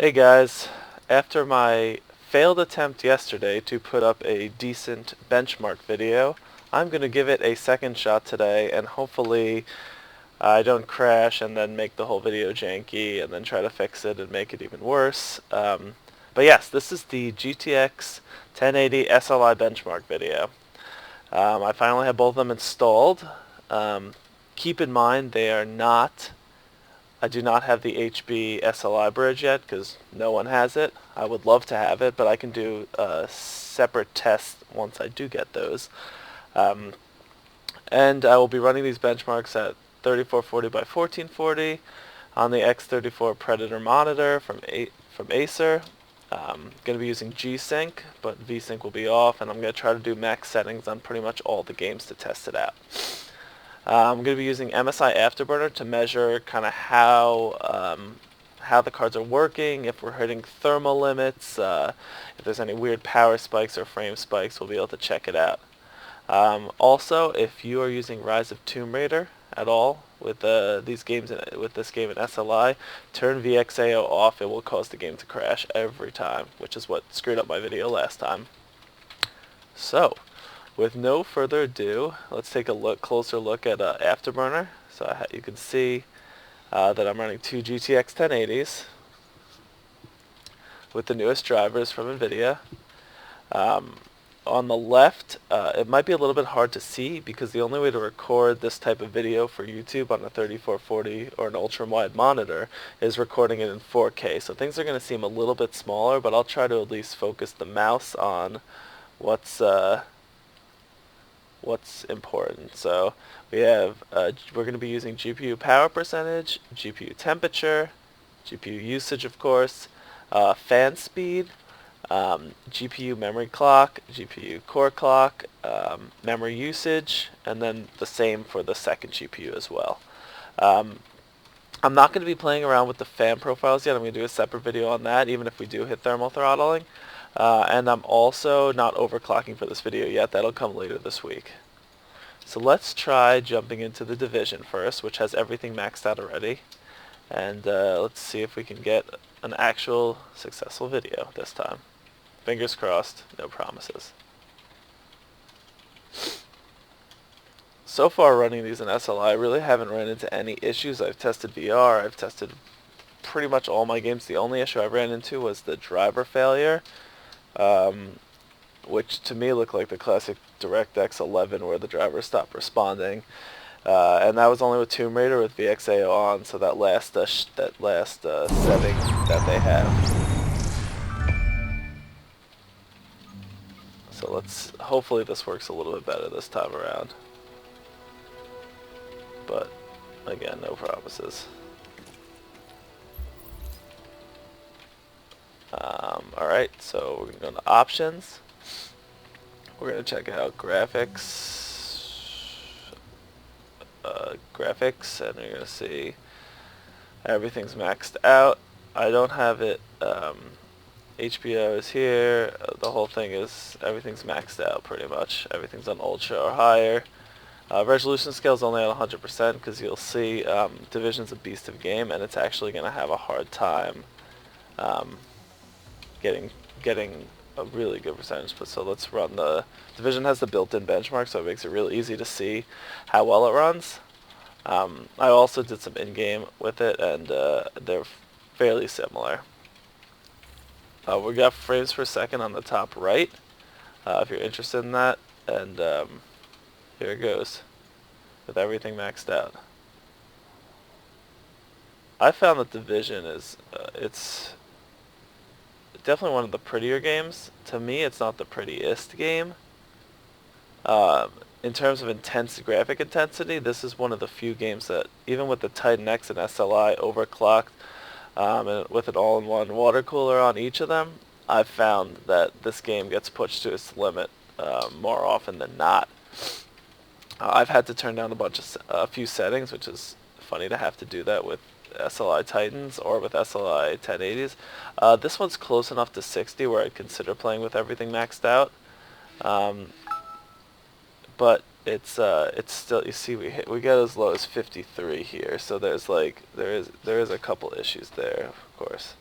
Hey guys, after my failed attempt yesterday to put up a decent benchmark video, I'm going to give it a second shot today and hopefully I don't crash and then make the whole video janky and then try to fix it and make it even worse. But yes, this is the GTX 1080 SLI benchmark video. I finally have both of them installed. Keep in mind I do not have the HB SLI bridge yet because no one has it. I would love to have it, but I can do a separate test once I do get those. And I will be running these benchmarks at 3440 by 1440 on the X34 Predator monitor from Acer. I'm going to be using G-Sync, but V-Sync will be off, and I'm going to try to do max settings on pretty much all the games to test it out. I'm going to be using MSI Afterburner to measure kind of how the cards are working, if we're hitting thermal limits, if there's any weird power spikes or frame spikes, we'll be able to check it out. Also, if you are using Rise of Tomb Raider at all with this game in SLI, turn VXAO off. It will cause the game to crash every time, which is what screwed up my video last time. So, with no further ado, let's take a closer look at Afterburner. So you can see that I'm running two GTX 1080s with the newest drivers from NVIDIA. On the left, it might be a little bit hard to see because the only way to record this type of video for YouTube on a 3440 or an ultra-wide monitor is recording it in 4K. So things are going to seem a little bit smaller, but I'll try to at least focus the mouse on what's important. So we're going to be using GPU power percentage, GPU temperature, GPU usage of course, fan speed, GPU memory clock, GPU core clock, memory usage, and then the same for the second GPU as well. I'm not going to be playing around with the fan profiles yet. I'm going to do a separate video on that, even if we do hit thermal throttling. And I'm also not overclocking for this video yet. That'll come later this week. So let's try jumping into the Division first, which has everything maxed out already. And let's see if we can get an actual successful video this time. Fingers crossed, no promises. So far running these in SLI, I really haven't run into any issues. I've tested VR, I've tested pretty much all my games. The only issue I ran into was the driver failure, which to me looked like the classic DirectX 11 where the driver stopped responding. And that was only with Tomb Raider with VXAO on, so that last setting that they have. So hopefully this works a little bit better this time around. But again, no promises. Alright, so we're going to go into options. We're going to check out graphics, and you're going to see everything's maxed out. I don't have it, HBO is here, the whole thing is, everything's maxed out pretty much. Everything's on ultra or higher. Resolution scale is only at 100% because you'll see Division's a beast of game and it's actually going to have a hard time getting a really good percentage. But so let's run Division has the built-in benchmark, so it makes it real easy to see how well it runs. I also did some in-game with it, and they're fairly similar. We got frames per second on the top right, if you're interested in that, and here it goes, with everything maxed out. I found that Division is, it's definitely one of the prettier games. To me, it's not the prettiest game. In terms of intense graphic intensity, this is one of the few games that, even with the Titan X and SLI overclocked, and with an all-in-one water cooler on each of them, I've found that this game gets pushed to its limit more often than not. I've had to turn down a few settings, which is funny to have to do that with SLI Titans or with SLI 1080s. This one's close enough to 60 where I'd consider playing with everything maxed out. But it's still, you see, we get as low as 53 here, so there is a couple issues there, of course.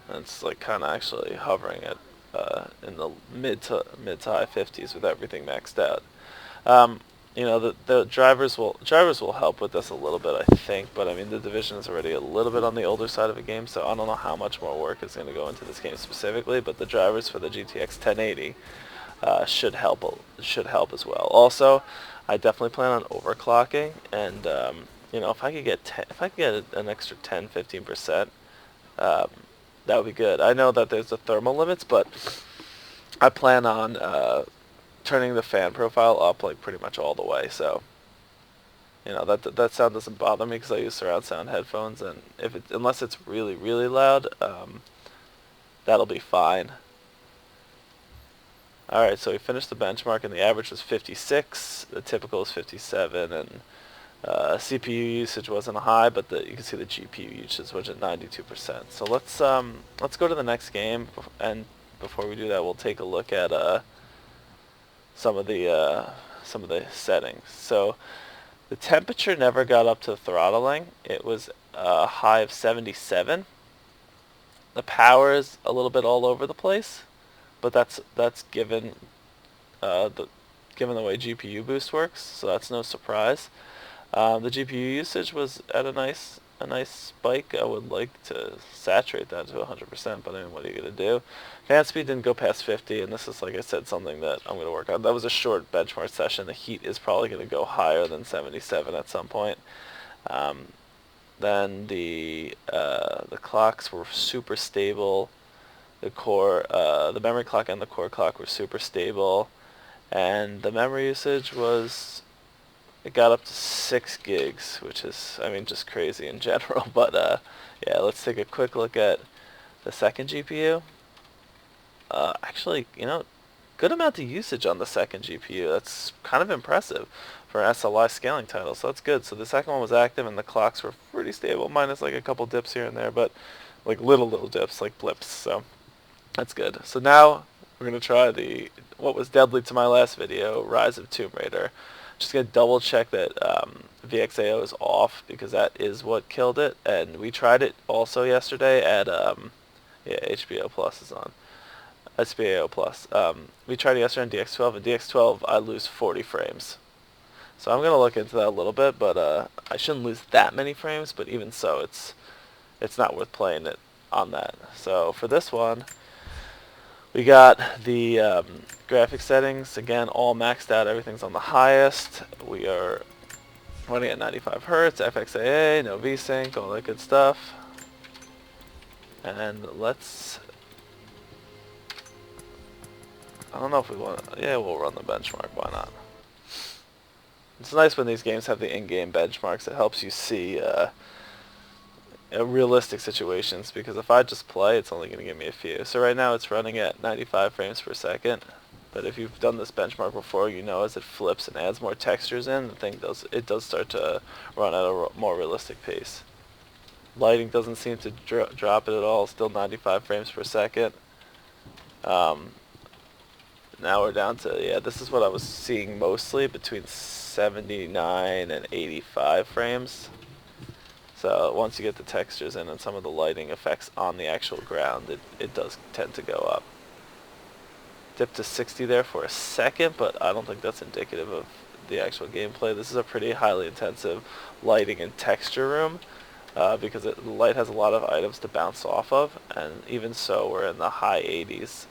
And it's like kind of actually hovering at in the mid to high 50s with everything maxed out. Um, the drivers will help with this a little bit, I think, but I mean the Division is already a little bit on the older side of the game, so I don't know how much more work is going to go into this game specifically. But the drivers for the GTX 1080 should help as well. Also, I definitely plan on overclocking, and if I could get an extra 10-15%, that would be good. I know that there's the thermal limits, but I plan on turning the fan profile up like pretty much all the way. So that sound doesn't bother me because I use surround sound headphones, and unless it's really really loud, that'll be fine. Alright, so we finished the benchmark, and the average was 56, the typical is 57, and CPU usage wasn't high, but you can see the GPU usage was at 92%. So let's go to the next game, and before we do that, we'll take a look at some of the settings. So the temperature never got up to throttling. It was a high of 77. The power is a little bit all over the place, but that's given given the way GPU boost works, so that's no surprise. The GPU usage was at a nice spike. I would like to saturate that to 100%, but I mean, what are you gonna do? Fan speed didn't go past 50, and this is, like I said, something that I'm gonna work on. That was a short benchmark session. The heat is probably gonna go higher than 77 at some point. Then the clocks were super stable. The memory clock and the core clock were super stable, and the memory usage it got up to 6 gigs, which is, I mean, just crazy in general. But yeah, let's take a quick look at the second GPU. Actually, good amount of usage on the second GPU. That's kind of impressive for an SLI scaling title, so that's good. So the second one was active, and the clocks were pretty stable, minus like a couple dips here and there, but like little dips, like blips. So that's good. So now we're gonna try what was deadly to my last video, Rise of Tomb Raider. Just gonna double check that VXAO is off, because that is what killed it. And we tried it also yesterday at yeah, HBO Plus is on. SBAO Plus. We tried it yesterday on DX12, and DX12 I lose 40 frames. So I'm gonna look into that a little bit, but I shouldn't lose that many frames. But even so, it's not worth playing it on that. So for this one, we got the graphics settings, again, all maxed out. Everything's on the highest. We are running at 95 Hertz, FXAA, no VSync, all that good stuff. And I don't know if we want to, yeah, we'll run the benchmark, why not? It's nice when these games have the in-game benchmarks. It helps you see realistic situations, because if I just play, it's only going to give me a few. So right now it's running at 95 frames per second, but if you've done this benchmark before, as it flips and adds more textures in, the thing does start to run at a more realistic pace. Lighting doesn't seem to drop it at all, still 95 frames per second. Now we're down to, yeah, this is what I was seeing mostly, between 79 and 85 frames. So once you get the textures in and some of the lighting effects on the actual ground, it does tend to go up. Dipped to 60 there for a second, but I don't think that's indicative of the actual gameplay. This is a pretty highly intensive lighting and texture room, because the light has a lot of items to bounce off of, and even so, we're in the high 80s,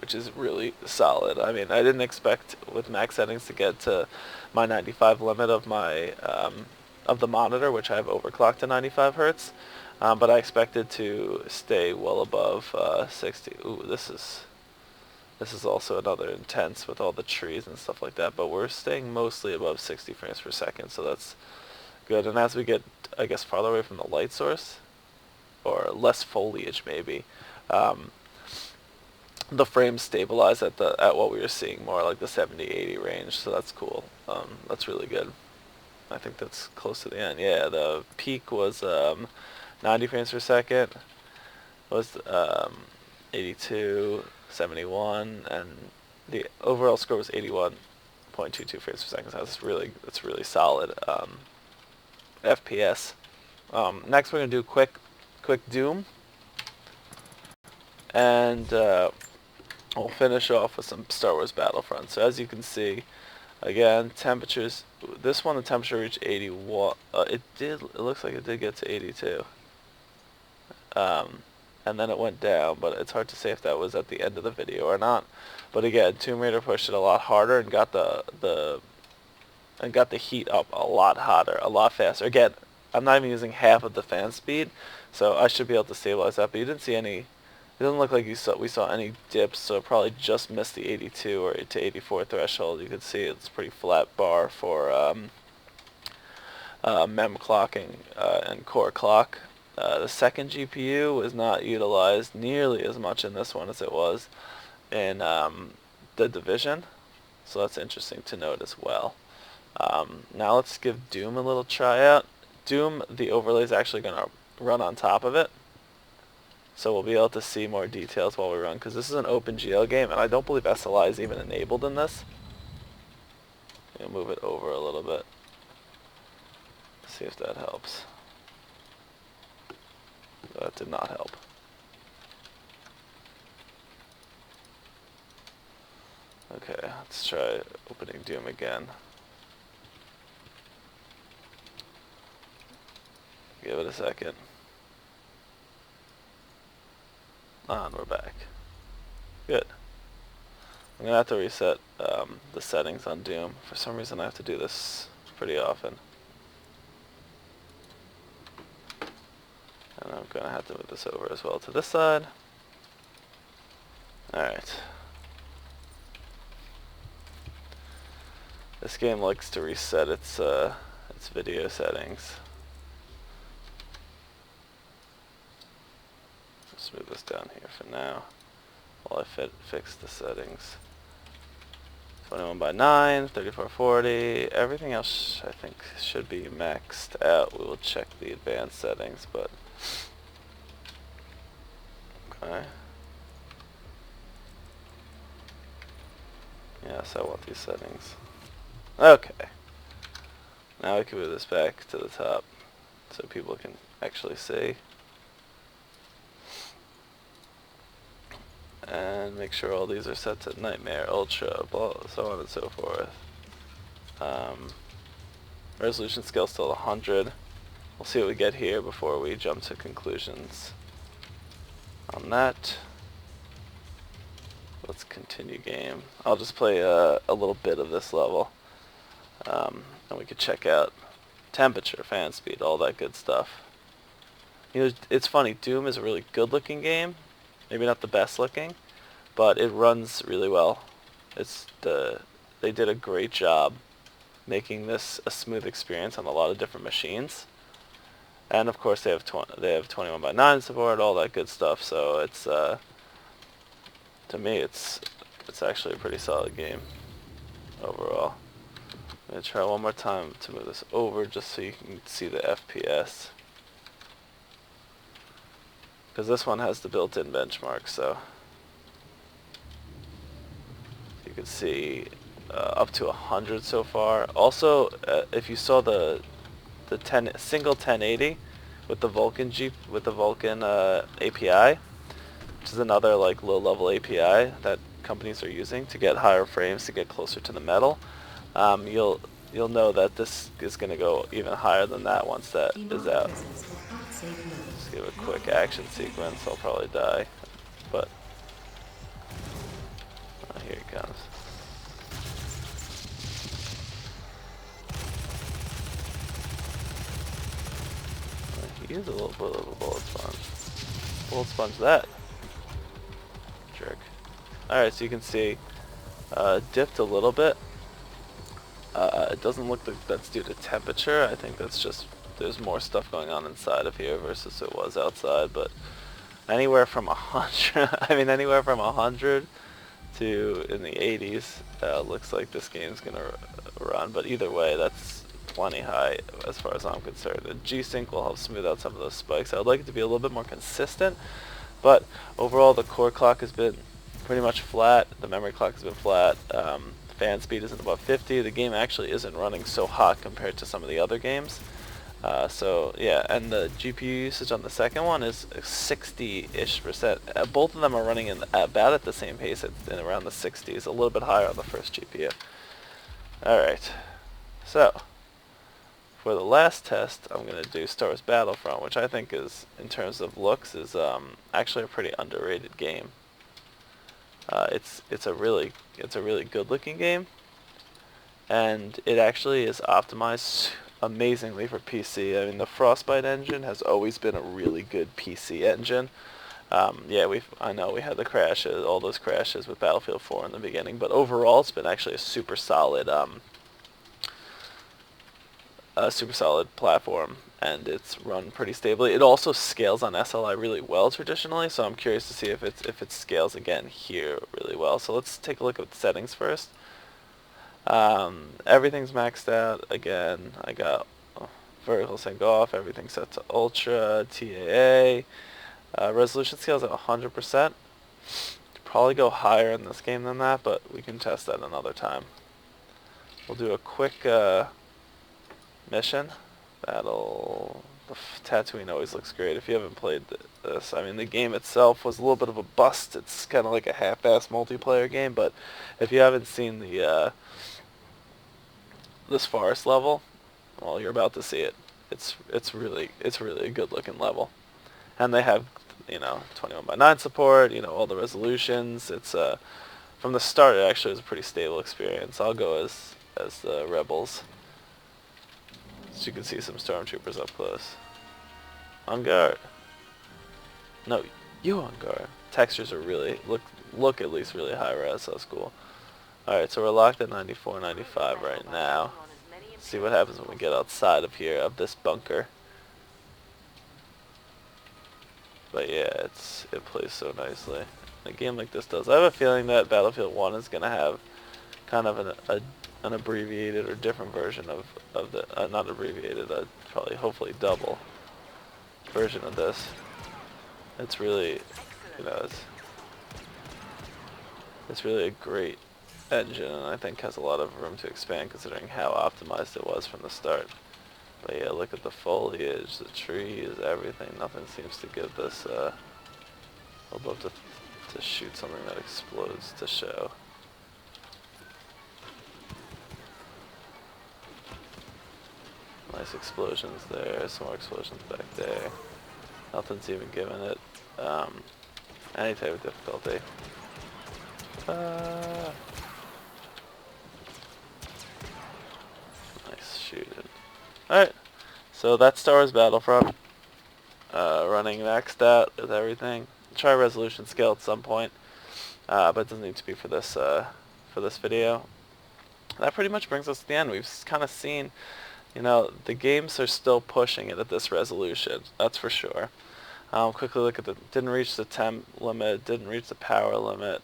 which is really solid. I mean, I didn't expect with max settings to get to my 95 limit of my of the monitor, which I have overclocked to 95 Hertz, but I expected to stay well above 60. Ooh, this is also another intense with all the trees and stuff like that, but we're staying mostly above 60 frames per second, so that's good. And as we get, I guess, farther away from the light source, or less foliage maybe, the frames stabilize at what we were seeing, more like the 70-80 range, so that's cool. That's really good. I think that's close to the end. Yeah, the peak was 90 frames per second, was 82, 71, and the overall score was 81.22 frames per second. So that's really solid FPS. Next we're gonna do quick Doom. And we'll finish off with some Star Wars Battlefront. So as you can see, again, temperatures. This one, the temperature reached 81. It looks like it did get to 82. And then it went down, but it's hard to say if that was at the end of the video or not. But again, Tomb Raider pushed it a lot harder and got the heat up a lot hotter, a lot faster. Again, I'm not even using half of the fan speed, so I should be able to stabilize that. But you didn't see any. It doesn't look like we saw any dips, so it probably just missed the 82 or to 84 threshold. You can see it's a pretty flat bar for mem clocking and core clock. The second GPU was not utilized nearly as much in this one as it was in the Division, so that's interesting to note as well. Now let's give Doom a little try out. Doom, the overlay is actually going to run on top of it, so we'll be able to see more details while we run, because this is an OpenGL game, and I don't believe SLI is even enabled in this. Move it over a little bit. See if that helps. That did not help. Okay, let's try opening Doom again. Give it a second. And we're back. Good. I'm going to have to reset the settings on Doom. For some reason I have to do this pretty often. And I'm going to have to move this over as well to this side. Alright. This game likes to reset its video settings. Let's move this down here for now while I fix the settings. 21:9, 3440, everything else I think should be maxed out. We will check the advanced settings, but okay. Yes, I want these settings. Okay. Now we can move this back to the top so people can actually see. And make sure all these are set to Nightmare, Ultra, blah, so on and so forth. Resolution scale still 100. We'll see what we get here before we jump to conclusions on that. Let's continue game. I'll just play a little bit of this level. And we could check out temperature, fan speed, all that good stuff. You know, it's funny, Doom is a really good looking game. Maybe not the best looking, but it runs really well. They did a great job making this a smooth experience on a lot of different machines. And of course they have 21:9 support, all that good stuff. So it's to me it's actually a pretty solid game overall. I'm gonna try one more time to move this over just so you can see the FPS. Because this one has the built-in benchmark, so you can see up to 100 so far. Also, if you saw the single 1080 with the Vulkan API, which is another like low-level API that companies are using to get higher frames to get closer to the metal, you'll know that this is going to go even higher than that once that is out. Just give a quick action sequence. I'll probably die, but here it comes. He is a little bit of a bullet sponge. Bullet sponge that. Jerk. Alright, so you can see dipped a little bit. It doesn't look like that's due to temperature. I think that's just there's more stuff going on inside of here versus it was outside. But anywhere from 100, I mean anywhere from 100 to in the 80s, looks like this game's gonna run. But either way, that's plenty high as far as I'm concerned. The G-Sync will help smooth out some of those spikes. I would like it to be a little bit more consistent, but overall the core clock has been pretty much flat. The memory clock has been flat. Fan speed isn't above 50. The game actually isn't running so hot compared to some of the other games. So yeah, and the GPU usage on the second one is 60-ish%. Both of them are running in about at the same pace, in around the 60s, a little bit higher on the first GPU. Alright, so for the last test, I'm going to do Star Wars Battlefront, which I think is, in terms of looks, is actually a pretty underrated game. It's a really good looking game, and it actually is optimized amazingly for PC. I mean, the Frostbite engine has always been a really good PC engine. Yeah, I know we had the crashes, all those crashes with Battlefield 4 in the beginning, but overall it's been actually a super solid platform, and it's run pretty stably. It also scales on SLI really well traditionally, so I'm curious to see if it scales again here really well. So let's take a look at the settings first. Everything's maxed out. Again, I got vertical sync off, everything's set to ultra, TAA. Resolution scale's at 100%. Probably go higher in this game than that, but we can test that another time. We'll do a quick mission. Tatooine always looks great. If you haven't played this, I mean, the game itself was a little bit of a bust. It's kind of like a half-ass multiplayer game, but if you haven't seen the this forest level, well, you're about to see it. It's really a good looking level, and they have 21:9 support. All the resolutions. It's from the start it actually was a pretty stable experience. I'll go as the rebels, so you can see some stormtroopers up close. On guard. No, you on guard. Textures are really look at least really high res. So that's cool. All right, so we're locked at 94, 95 right now. See what happens when we get outside of here, of this bunker. But yeah, it plays so nicely. A game like this does. I have a feeling that Battlefield 1 is going to have kind of an abbreviated or different version of the, not abbreviated, probably hopefully double version of this. It's really, it's really a great engine, and I think has a lot of room to expand considering how optimized it was from the start. But yeah, look at the foliage, the trees, everything. Nothing seems to give this. I'd love to shoot something that explodes to show. Nice explosions there. Some more explosions back there. Nothing's even giving it any type of difficulty. Nice shooting. Alright, so that's Star Wars Battlefront. Running maxed out with everything. Try resolution scale at some point, but it doesn't need to be for this video. That pretty much brings us to the end. We've kind of seen, the games are still pushing it at this resolution. That's for sure. Quickly look at didn't reach the temp limit, didn't reach the power limit.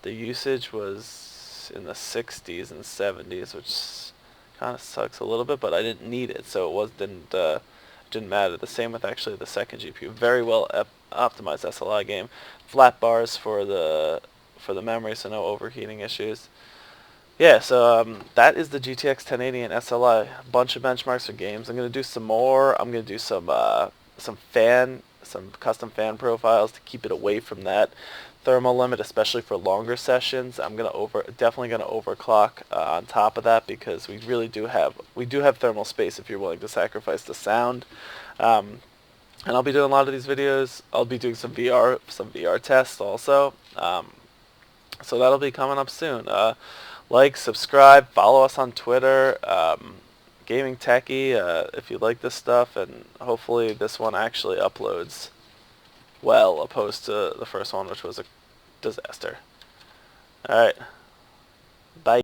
The usage was in the 60s and 70s, which kind of sucks a little bit, but I didn't need it, so it didn't matter. The same with actually the second GPU. Very well optimized SLI game. Flat bars for the memory, so no overheating issues. Yeah, so that is the GTX 1080 and SLI. A bunch of benchmarks for games. I'm gonna do some more. I'm gonna do some custom fan profiles to keep it away from that thermal limit, especially for longer sessions. I'm definitely gonna overclock on top of that, because we do have thermal space if you're willing to sacrifice the sound. And I'll be doing a lot of these videos. I'll be doing some VR tests also. So that'll be coming up soon. Like, subscribe, follow us on Twitter. Gaming Techie, if you like this stuff, and hopefully this one actually uploads well, opposed to the first one, which was a disaster. Alright, bye.